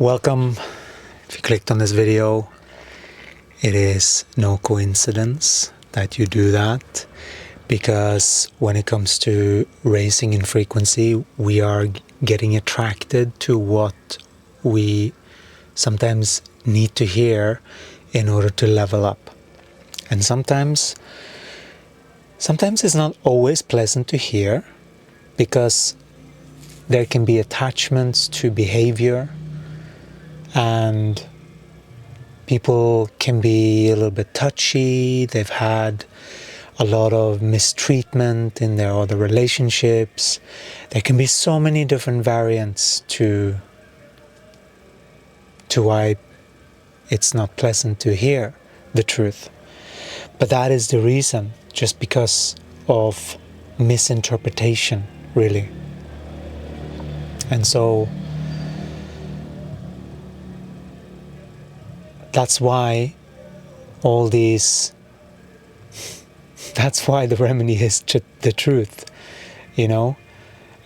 Welcome. If you clicked on this video, it is no coincidence that you do that, because when it comes to raising in frequency, we are getting attracted to what we sometimes need to hear in order to level up. And sometimes it's not always pleasant to hear, because there can be attachments to behavior, and people can be a little bit touchy. They've had a lot of mistreatment in their other relationships. There can be so many different variants to why it's not pleasant to hear the truth. But that is the reason, just because of misinterpretation, really. And so that's why that's why the remedy is the truth,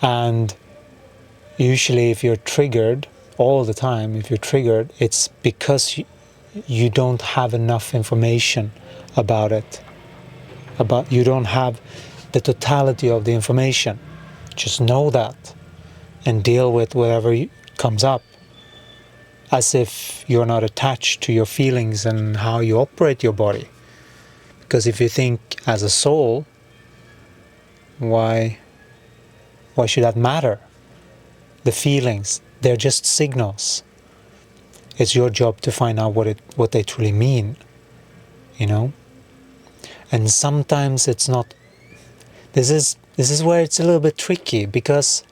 and usually if you're triggered all the time, it's because you don't have enough information about it, you don't have the totality of the information. Just know that and deal with whatever comes up as if you're not attached to your feelings and how you operate your body. Because if you think as a soul, why should that matter? The feelings, they're just signals. It's your job to find out what they truly mean, And sometimes it's not. This is where it's a little bit tricky, because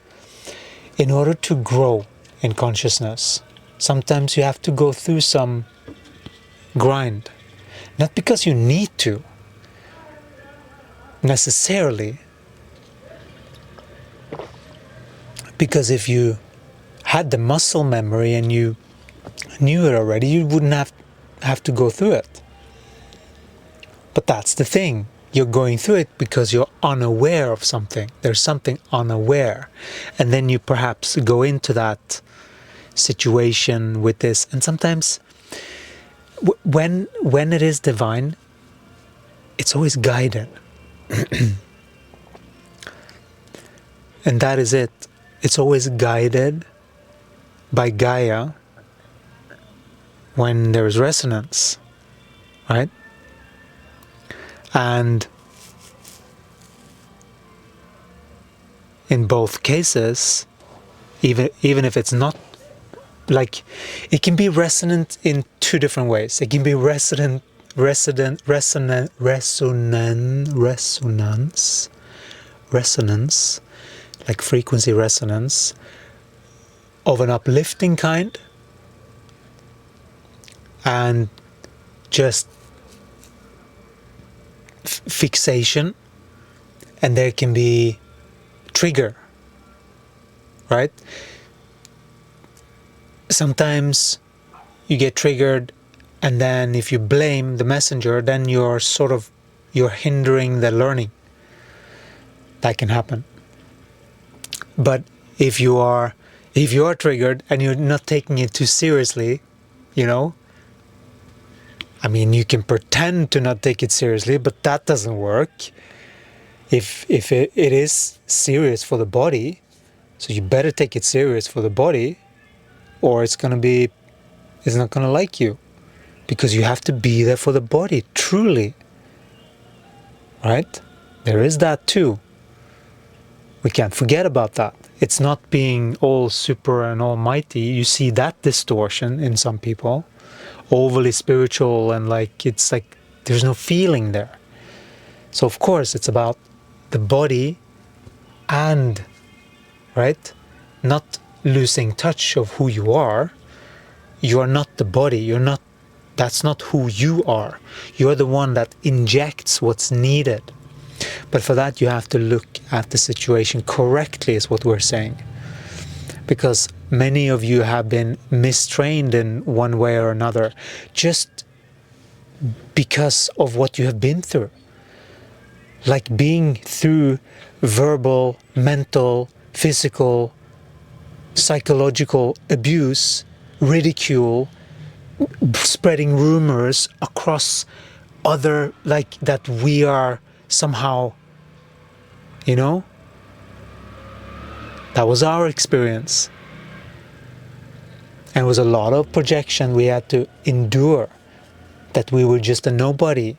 in order to grow in consciousness, sometimes you have to go through some grind. Not because you need to, necessarily. Because if you had the muscle memory and you knew it already, you wouldn't have to go through it. But that's the thing. You're going through it because you're unaware of something. There's something unaware. And then you perhaps go into that situation with this. And sometimes when it is divine, it's always guided. And that is it. It's always guided by Gaia when there is resonance, right? And in both cases, even if it's not, like, it can be resonant in two different ways. It can be resonance, like frequency resonance of an uplifting kind, and just fixation, and there can be trigger, right? Sometimes you get triggered, and then if you blame the messenger, then you're hindering the learning. That can happen. But if you are triggered and you're not taking it too seriously, you can pretend to not take it seriously, but that doesn't work. If it is serious for the body, so you better take it serious for the body, or it's not gonna like you, because you have to be there for the body, truly. Right? There is that too. We can't forget about that. It's not being all super and almighty. You see that distortion in some people. Overly spiritual, and it's like there's no feeling there. So of course it's about the body, and right, not losing touch of who you are. You are not the body. That's not who you are. You're the one that injects what's needed. But for that you have to look at the situation correctly, is what we're saying. Because many of you have been mistrained in one way or another, just because of what you have been through. Like being through verbal, mental, physical, psychological abuse ridicule, spreading rumors across other, like that we are somehow, that was our experience. And it was a lot of projection we had to endure, that we were just a nobody.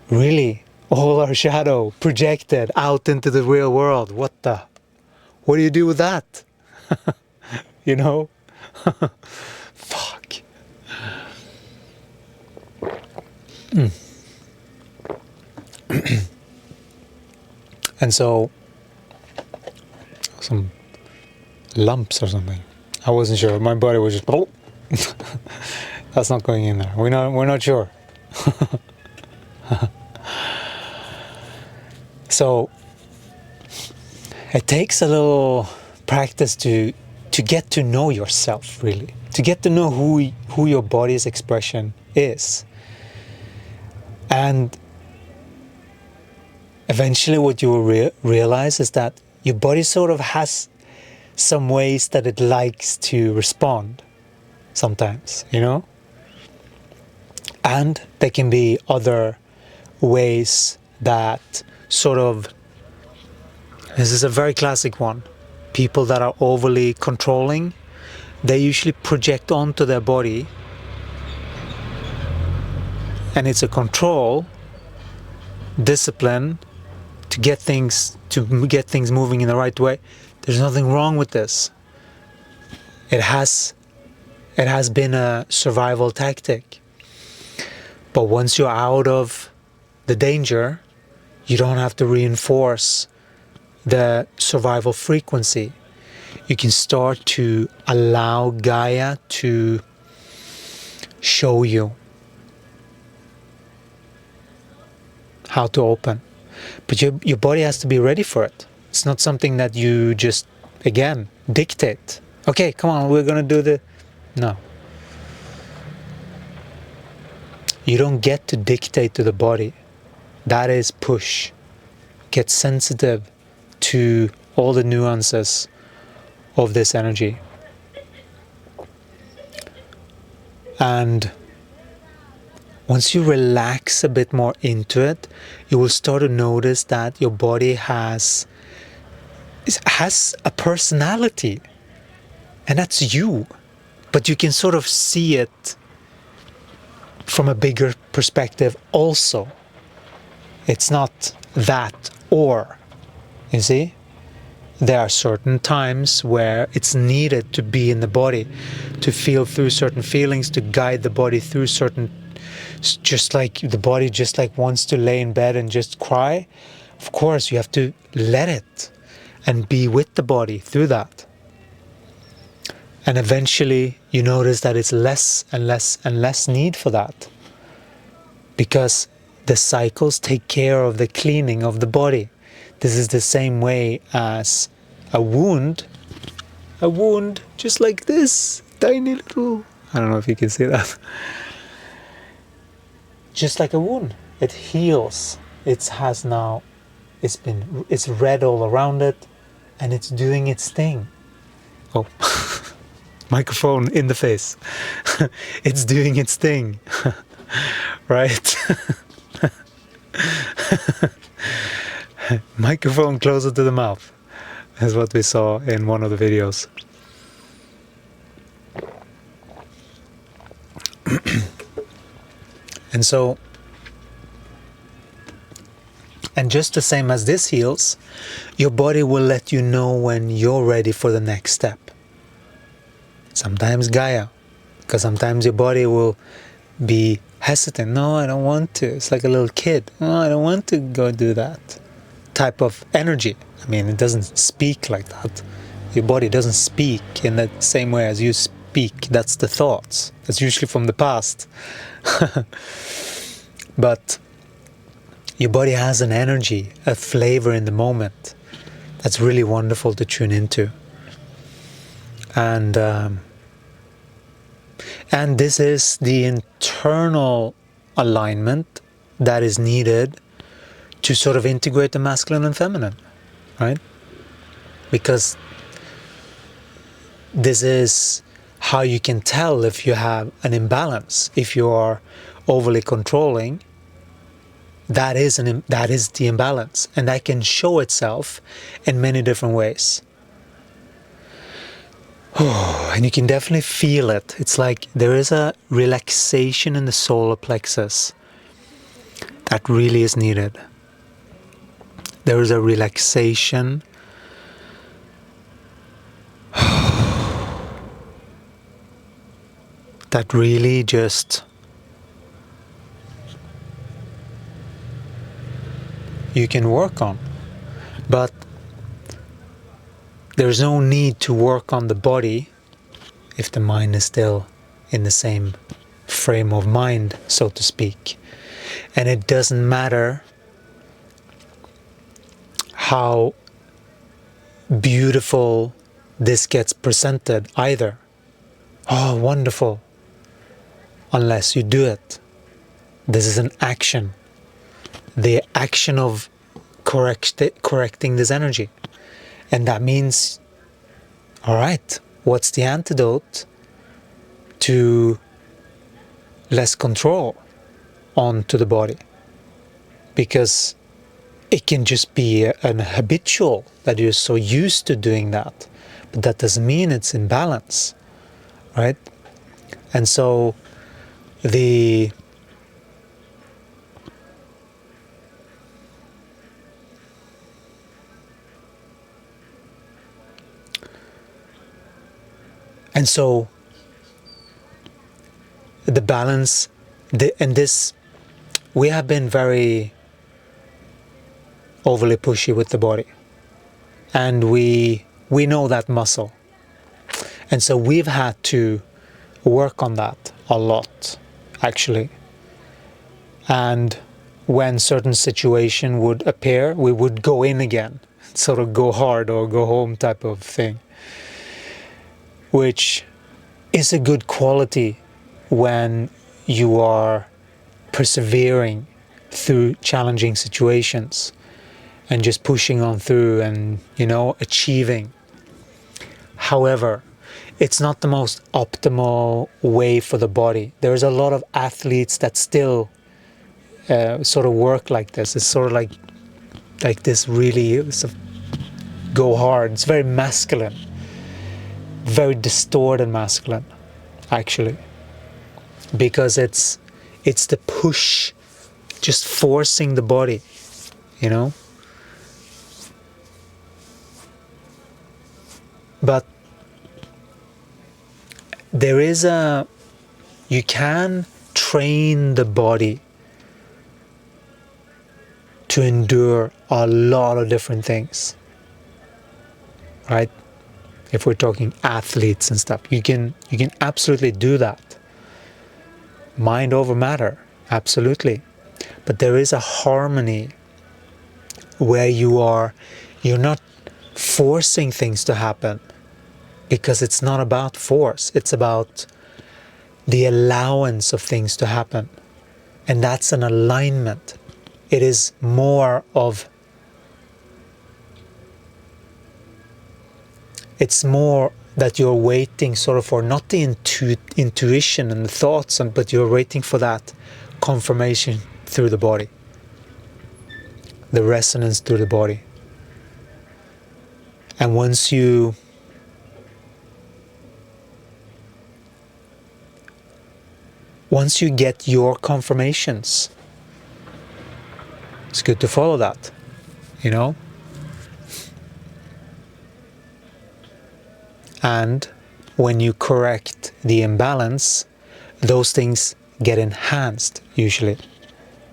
Really, all our shadow projected out into the real world. What do you do with that? Fuck. And so, some lumps or something. I wasn't sure. My body was just, oh, that's not going in there. We're not sure. So it takes a little practice to get to know yourself, really, to get to know who your body's expression is. And eventually what you will realize is that your body sort of has some ways that it likes to respond sometimes, and there can be other ways that sort of, this is a very classic one, people that are overly controlling, they usually project onto their body, and it's a control, discipline to get things moving in the right way. There's nothing wrong with this. It has been a survival tactic. But once you're out of the danger, you don't have to reinforce the survival frequency. You can start to allow Gaia to show you how to open. But your body has to be ready for it. It's not something that you just, again, dictate. Okay, come on, we're going to do No. You don't get to dictate to the body. That is push. Get sensitive to all the nuances of this energy. And once you relax a bit more into it, you will start to notice that your body has a personality, and that's you. But you can sort of see it from a bigger perspective also. It's not that or, you see? There are certain times where it's needed to be in the body, to feel through certain feelings, to guide the body through certain, just like the body just like wants to lay in bed and just cry. Of course, you have to let it and be with the body through that. And eventually you notice that it's less and less and less need for that, because the cycles take care of the cleaning of the body. This is the same way as a wound just like this, tiny little, I don't know if you can see that. Just like a wound, it heals. It's red all around it, and it's doing its thing. Oh, microphone in the face. It's doing its thing, right? Microphone closer to the mouth is what we saw in one of the videos. And just the same as this heals, your body will let you know when you're ready for the next step. Sometimes Gaia, because sometimes your body will be hesitant. No, I don't want to. It's like a little kid. No, I don't want to go do that type of energy. I mean, it doesn't speak like that. Your body doesn't speak in the same way as you speak. That's the thoughts. That's usually from the past. But your body has an energy, a flavor in the moment that's really wonderful to tune into. And this is the internal alignment that is needed to sort of integrate the masculine and feminine, right? Because this is how you can tell if you have an imbalance, if you are overly controlling. That is the imbalance, and that can show itself in many different ways. And you can definitely feel it. It's like there is a relaxation in the solar plexus that really is needed. There is a relaxation that really just you can work on. But there's no need to work on the body if the mind is still in the same frame of mind, so to speak. And it doesn't matter how beautiful this gets presented either. Oh, wonderful. Unless you do it. This is an action. The action of correcting this energy. And that means, all right, what's the antidote to less control onto the body? Because it can just be an habitual that you're so used to doing that. But that doesn't mean it's in balance, right? And so the balance, and this, we have been very overly pushy with the body, and we know that muscle, and so we've had to work on that a lot, actually. And when certain situation would appear, we would go in again, sort of go hard or go home type of thing, which is a good quality when you are persevering through challenging situations and just pushing on through and, achieving. However, it's not the most optimal way for the body. There's a lot of athletes that still sort of work like this. It's sort of like this really go hard. It's very masculine, very distorted masculine, actually, because it's the push, just forcing the body, But you can train the body to endure a lot of different things, right? If we're talking athletes and stuff, you can absolutely do that. Mind over matter, absolutely. But there is a harmony where you're not forcing things to happen, because it's not about force, it's about the allowance of things to happen. And that's an alignment. It is more of, it's more that you're waiting sort of for not the intuition and the thoughts, but you're waiting for that confirmation through the body, the resonance through the body. And once you get your confirmations, it's good to follow that, And when you correct the imbalance, those things get enhanced usually,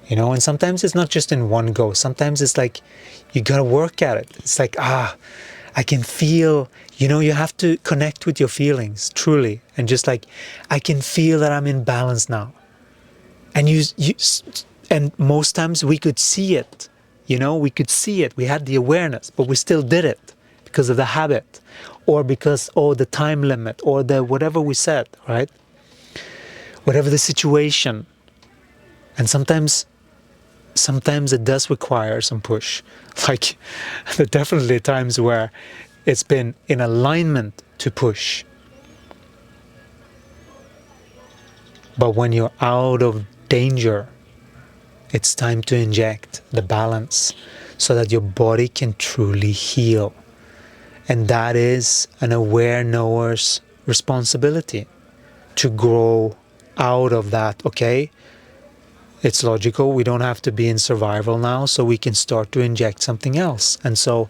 and sometimes it's not just in one go. Sometimes it's like you gotta work at it. It's like, I can feel, you have to connect with your feelings truly, and just like, I can feel that I'm in balance now. And and most times we could see it, we could see it. We had the awareness, but we still did it because of the habit, or because, the time limit, or the whatever we said, right? Whatever the situation. And sometimes it does require some push. Like, there are definitely times where it's been in alignment to push. But when you're out of danger, it's time to inject the balance so that your body can truly heal. And that is an aware knower's responsibility, to grow out of that. Okay, it's logical, we don't have to be in survival now, so we can start to inject something else. And so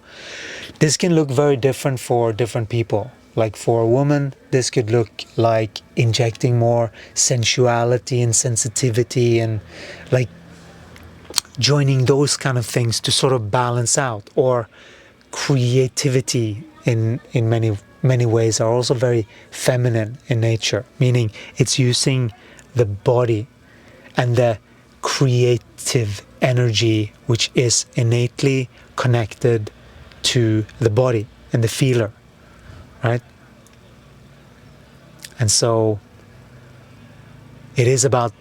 this can look very different for different people. Like for a woman, this could look like injecting more sensuality and sensitivity and like joining those kind of things to sort of balance out. Or creativity in many ways are also very feminine in nature, meaning it's using the body and the creative energy which is innately connected to the body and the feeler, right? And so it is about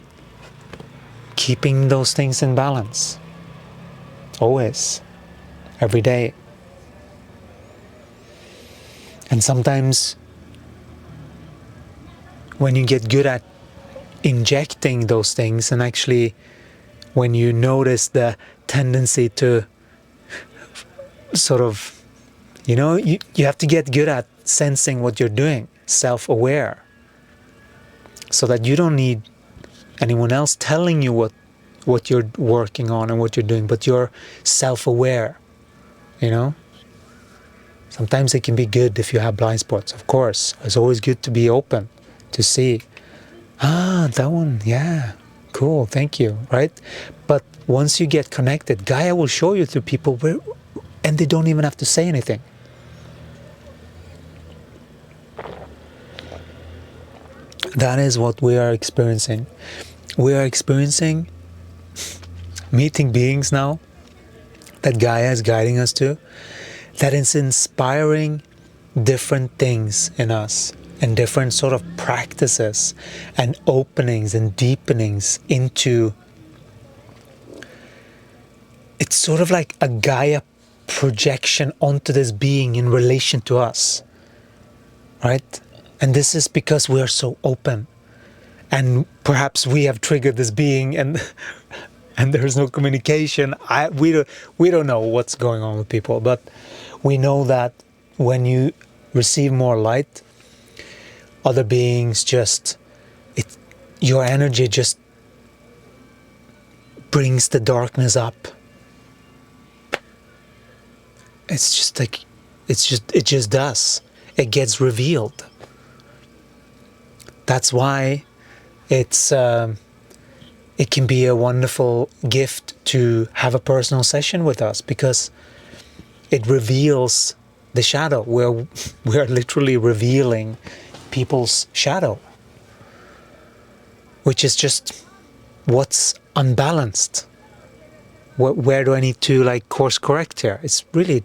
keeping those things in balance, always, every day. And sometimes when you get good at injecting those things, and actually when you notice the tendency to sort of, you have to get good at sensing what you're doing, self-aware, so that you don't need anyone else telling you what you're working on and what you're doing, but you're self-aware, Sometimes it can be good if you have blind spots, of course. It's always good to be open, to see, that one, yeah, cool, thank you, right? But once you get connected, Gaia will show you to people and they don't even have to say anything. That is what we are experiencing. We are experiencing meeting beings now that Gaia is guiding us to, that is inspiring different things in us and different sort of practices and openings and deepenings into, it's sort of like a Gaia projection onto this being in relation to us, right? And this is because we are so open, and perhaps we have triggered this being and there's no communication. We don't know what's going on with people, but we know that when you receive more light, other beings your energy just brings the darkness up. It's just like, it just does. It gets revealed. That's why it can be a wonderful gift to have a personal session with us, because it reveals the shadow. We're literally revealing people's shadow, which is just what's unbalanced. Where do I need to course correct here? It's really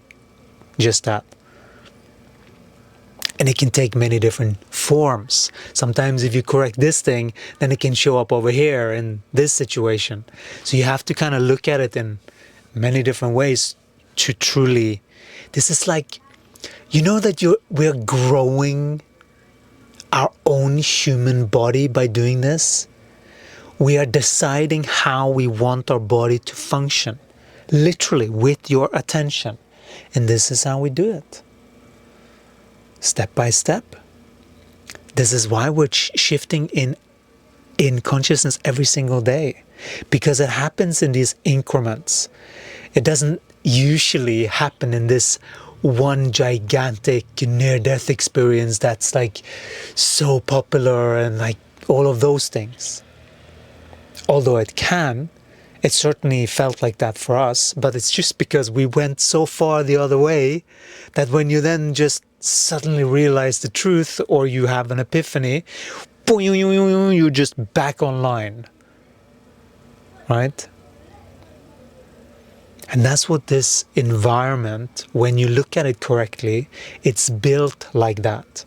just that. And it can take many different forms. Sometimes if you correct this thing, then it can show up over here in this situation. So you have to kind of look at it in many different ways to truly, this is like, that we're growing our own human body by doing this. We are deciding how we want our body to function, literally with your attention. And this is how we do it. Step by step. This is why we're shifting in consciousness every single day, because it happens in these increments. It doesn't usually happen in this one gigantic near-death experience that's so popular and all of those things. Although it certainly felt like that for us, but it's just because we went so far the other way that when you then just suddenly realize the truth, or you have an epiphany, you're just back online, right? And that's what this environment, when you look at it correctly, it's built like that.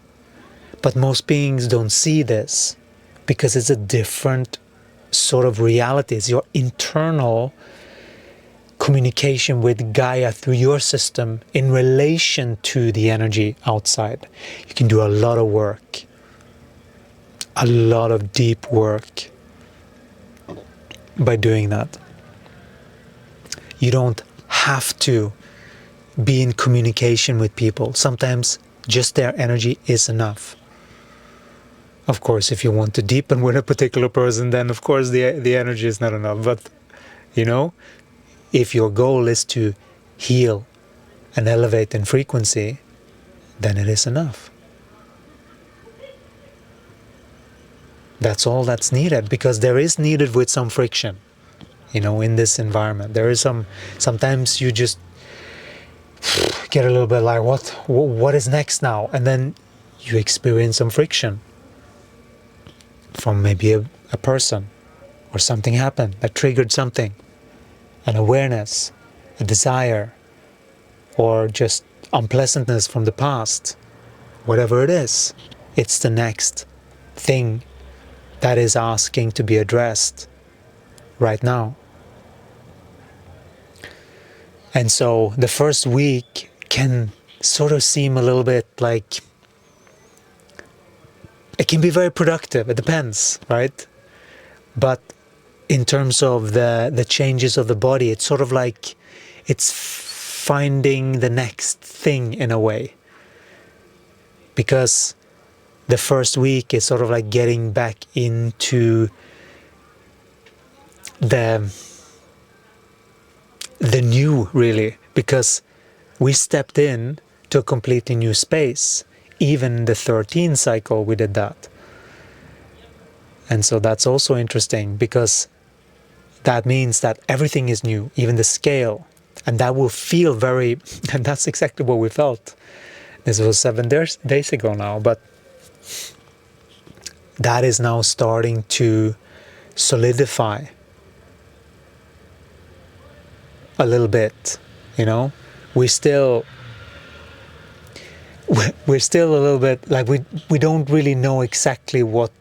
But most beings don't see this because it's a different sort of reality. It's your internal communication with Gaia through your system in relation to the energy outside. You can do a lot of work a lot of deep work by doing that. You don't have to be in communication with people. Sometimes just their energy is enough. Of course, if you want to deepen with a particular person, then of course the energy is not enough. But, you know, if your goal is to heal and elevate in frequency, then it is enough. That's all that's needed, because there is needed with some friction, you know, in this environment. There is sometimes you just get a little bit like, what is next now? And then you experience some friction from maybe a person, or something happened that triggered something, an awareness, a desire, or just unpleasantness from the past. Whatever it is, it's the next thing that is asking to be addressed right now. And so the first week can sort of seem a little bit like, it can be very productive, it depends, right? But in terms of the changes of the body, it's sort of like it's finding the next thing in a way. Because the first week is sort of like getting back into the new, really, because we stepped in to a completely new space. Even the 13 cycle, we did that. And so that's also interesting, because that means that everything is new, even the scale. And that will feel very, and that's exactly what we felt. This was 7 days ago now, but that is now starting to solidify a little bit, you know. We're still a little bit like we don't really know exactly what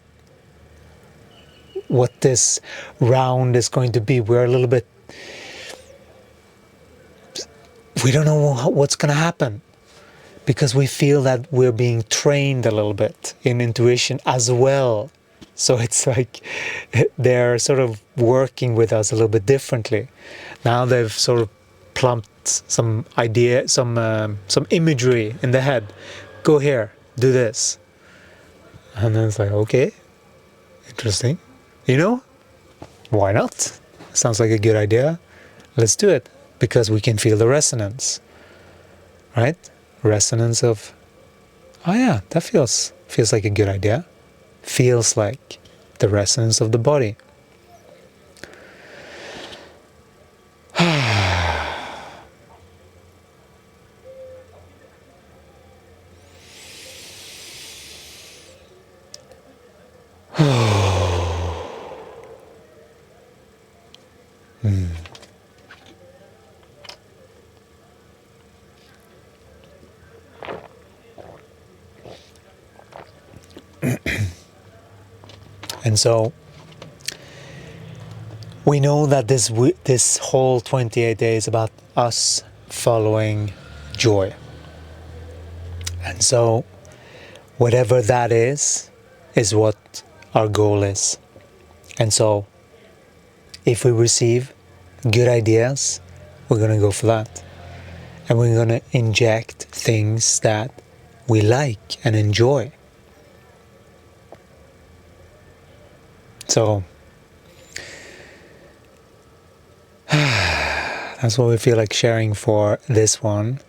this round is going to be. We're a little bit, we don't know what's going to happen, because we feel that we're being trained a little bit in intuition as well. So it's like they're sort of working with us a little bit differently. Now they've sort of plumped some idea, some imagery in the head. Go here, do this. And then it's like, okay, interesting. You know, why not? Sounds like a good idea. Let's do it, because we can feel the resonance, right? Resonance of, oh yeah, that feels like a good idea. Feels like the resonance of the body. And so we know that this whole 28 days is about us following joy. And so whatever that is what our goal is. And so if we receive good ideas, we're going to go for that. And we're going to inject things that we like and enjoy. So that's what we feel like sharing for this one.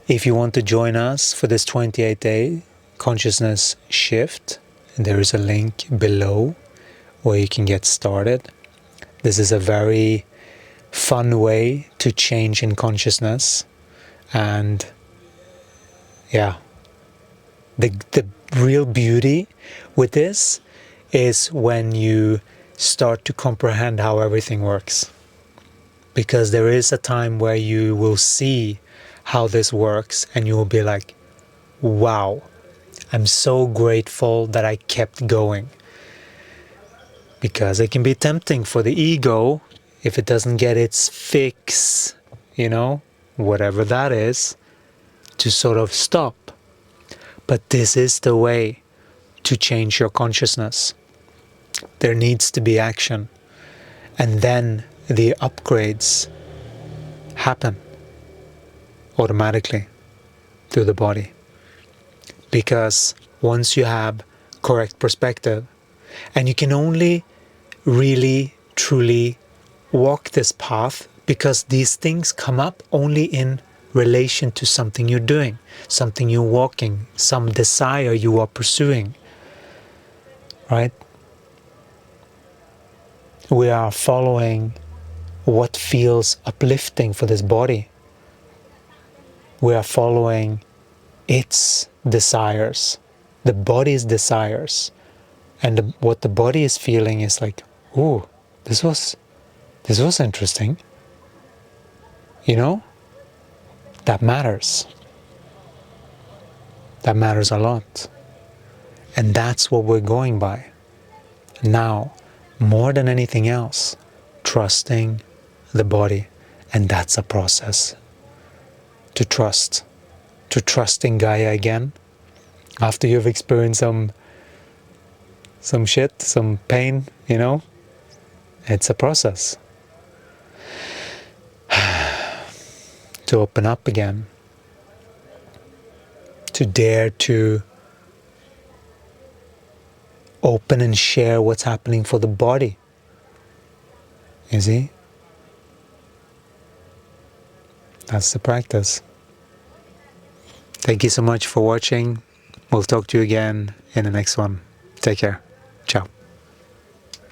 If you want to join us for this 28-day consciousness shift, there is a link below where you can get started. This is a very fun way to change in consciousness. And yeah, the real beauty with this is when you start to comprehend how everything works. Because there is a time where you will see how this works and you will be like, wow, I'm so grateful that I kept going. Because it can be tempting for the ego, if it doesn't get its fix, you know, whatever that is, to sort of stop. But this is the way to change your consciousness. There needs to be action. And then the upgrades happen automatically through the body. Because once you have correct perspective, and you can only really, truly walk this path because these things come up only in relation to something you're doing, something you're walking, some desire you are pursuing, right? We are following what feels uplifting for this body. We are following its desires, the body's desires. And what the body is feeling is like, ooh, this was interesting. You know? That matters. That matters a lot. And that's what we're going by. Now, more than anything else, trusting the body. And that's a process. To trust in Gaia again. After you've experienced some shit, some pain, you know, it's a process. To open up again. To dare to open and share what's happening for the body. You see? That's the practice. Thank you so much for watching. We'll talk to you again in the next one. Take care.